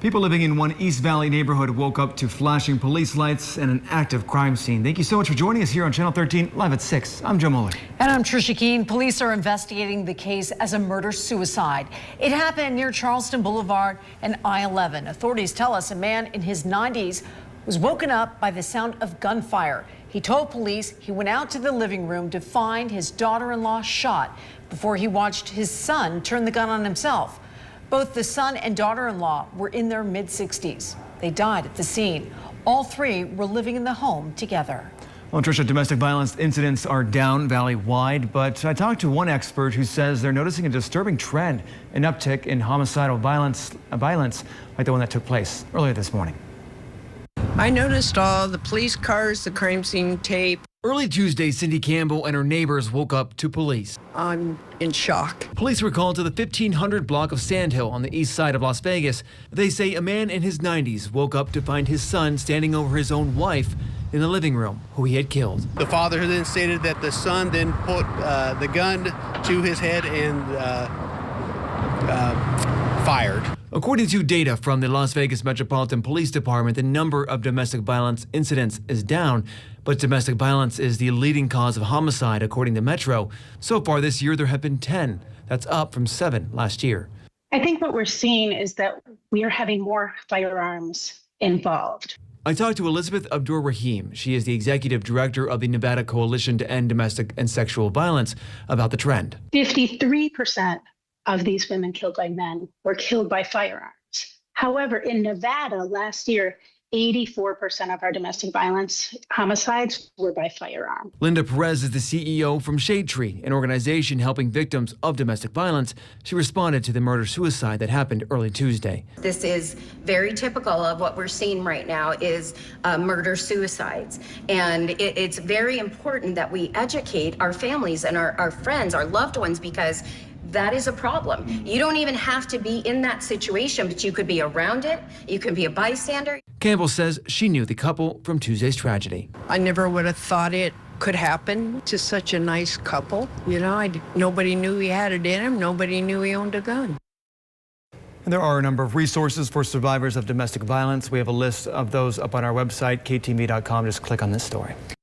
People living in one East Valley neighborhood woke up to flashing police lights and an active crime scene. Thank you so much for joining us here on Channel 13, live at 6. I'm Joe Muller. And I'm Trisha Keene. Police are investigating the case as a murder-suicide. It happened near Charleston Boulevard and I-11. Authorities tell us a man in his 90s was woken up by the sound of gunfire. He told police he went out to the living room to find his daughter-in-law shot before he watched his son turn the gun on himself. Both the son and daughter-in-law were in their mid-60s. They died at the scene. All three were living in the home together. Well, Tricia, domestic violence incidents are down valley-wide, but I talked to one expert who says they're noticing a disturbing trend, an uptick in homicidal violence like the one that took place earlier this morning. I noticed all the police cars, the crime scene tape. Early Tuesday, Cindy Campbell and her neighbors woke up to police. I'm in shock. Police were called to the 1500 block of Sandhill on the east side of Las Vegas. They say a man in his 90s woke up to find his son standing over his own wife in the living room, who he had killed. The father then stated that the son then put the gun to his head and fired. According to data from the Las Vegas Metropolitan Police Department, the number of domestic violence incidents is down, but domestic violence is the leading cause of homicide, according to Metro. So far this year, there have been 10. That's up from 7 last year. I think what we're seeing is that we are having more firearms involved. I talked to Elizabeth Abdur Rahim. She is the executive director of the Nevada Coalition to End Domestic and Sexual Violence, about the trend. 53% of these women killed by men were killed by firearms. However, in Nevada last year, 84% of our domestic violence homicides were by firearm. Linda Perez is the CEO from Shade Tree, an organization helping victims of domestic violence. She responded to the murder-suicide that happened early Tuesday. This is very typical of what we're seeing right now is murder-suicides. And it's very important that we educate our families and our friends, our loved ones, because that is a problem. You don't even have to be in that situation, but you could be around it. You can be a bystander. Campbell says she knew the couple from Tuesday's tragedy. I never would have thought it could happen to such a nice couple. You know, nobody knew he had it in him. Nobody knew he owned a gun. And there are a number of resources for survivors of domestic violence. We have a list of those up on our website, ktv.com. Just click on this story.